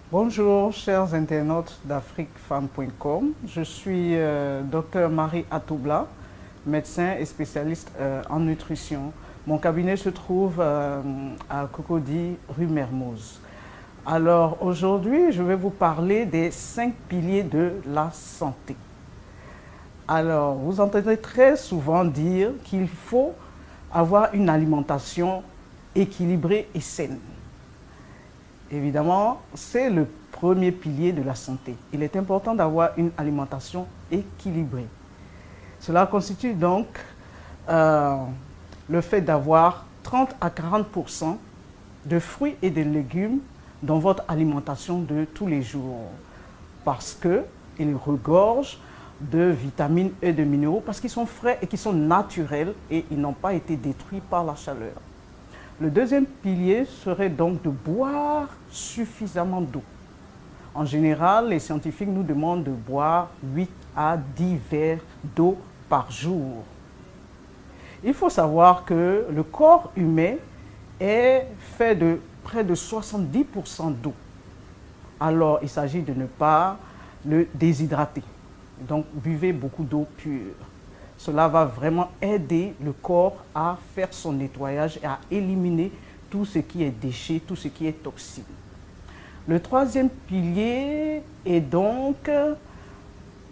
Bonjour chers internautes d'AfriqueFemme.com. Je suis Dr Marie Atoubla, médecin et spécialiste en nutrition. Mon cabinet se trouve à Cocody, rue Mermoz. Alors aujourd'hui, je vais vous parler des 5 piliers de la santé. Alors, vous entendez très souvent dire qu'il faut avoir une alimentation équilibrée et saine. Évidemment, c'est le premier pilier de la santé. Il est important d'avoir une alimentation équilibrée. Cela constitue donc le fait d'avoir 30 à 40% de fruits et de légumes dans votre alimentation de tous les jours. Parce qu'ils regorgent de vitamines et de minéraux, parce qu'ils sont frais et qu'ils sont naturels et ils n'ont pas été détruits par la chaleur. Le deuxième pilier serait donc de boire suffisamment d'eau. En général, les scientifiques nous demandent de boire 8 à 10 verres d'eau par jour. Il faut savoir que le corps humain est fait de près de 70% d'eau. Alors, il s'agit de ne pas le déshydrater. Donc, buvez beaucoup d'eau pure. Cela va vraiment aider le corps à faire son nettoyage et à éliminer tout ce qui est déchet, tout ce qui est toxique. Le troisième pilier est donc,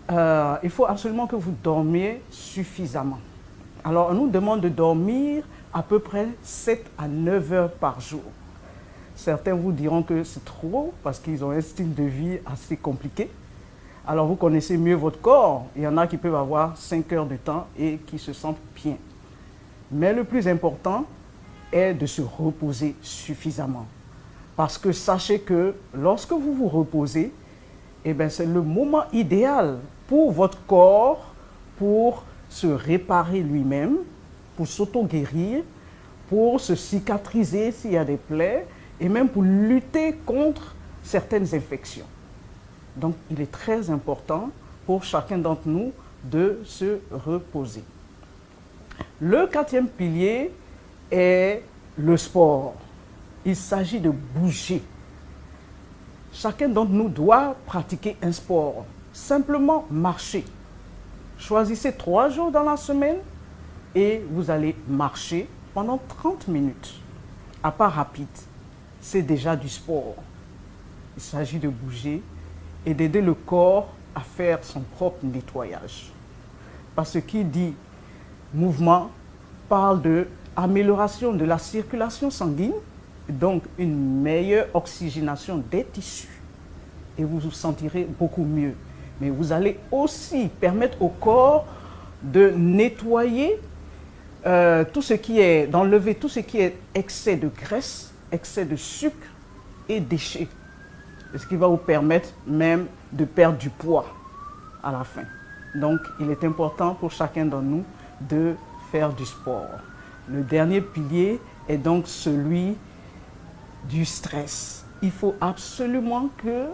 il faut absolument que vous dormiez suffisamment. Alors, on nous demande de dormir à peu près 7 à 9 heures par jour. Certains vous diront que c'est trop parce qu'ils ont un style de vie assez compliqué. Alors vous connaissez mieux votre corps. Il y en a qui peuvent avoir 5 heures de temps et qui se sentent bien. Mais le plus important est de se reposer suffisamment. Parce que sachez que lorsque vous vous reposez, c'est le moment idéal pour votre corps pour se réparer lui-même, pour s'auto-guérir, pour se cicatriser s'il y a des plaies et même pour lutter contre certaines infections. Donc, il est très important pour chacun d'entre nous de se reposer. Le quatrième pilier est le sport. Il s'agit de bouger. Chacun d'entre nous doit pratiquer un sport. Simplement marcher. Choisissez 3 jours dans la semaine et vous allez marcher pendant 30 minutes. À pas rapide, c'est déjà du sport. Il s'agit de bouger et d'aider le corps à faire son propre nettoyage. Parce que qui dit mouvement parle de amélioration de la circulation sanguine, donc une meilleure oxygénation des tissus. Et vous vous sentirez beaucoup mieux. Mais vous allez aussi permettre au corps de nettoyer tout ce qui est, d'enlever tout ce qui est excès de graisse, excès de sucre et déchets. Ce qui va vous permettre même de perdre du poids à la fin. Donc, il est important pour chacun d'entre nous de faire du sport. Le dernier pilier est donc celui du stress. Il faut absolument que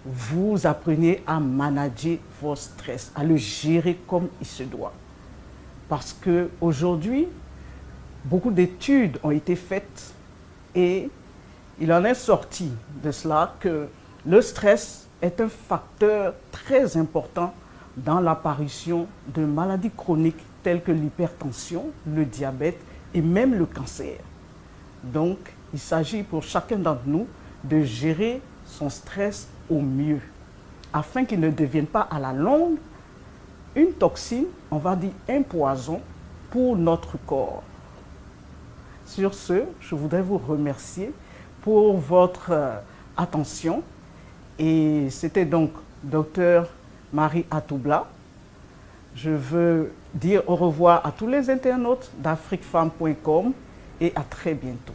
vous appreniez à manager votre stress, à le gérer comme il se doit. Parce qu'aujourd'hui, beaucoup d'études ont été faites et il en est sorti de cela que le stress est un facteur très important dans l'apparition de maladies chroniques telles que l'hypertension, le diabète et même le cancer. Donc, il s'agit pour chacun d'entre nous de gérer son stress au mieux afin qu'il ne devienne pas à la longue une toxine, on va dire un poison pour notre corps. Sur ce, je voudrais vous remercier pour votre attention. Et c'était donc Dr Marie Atoubla. Je veux dire au revoir à tous les internautes d'AfriqueFemme.com et à très bientôt.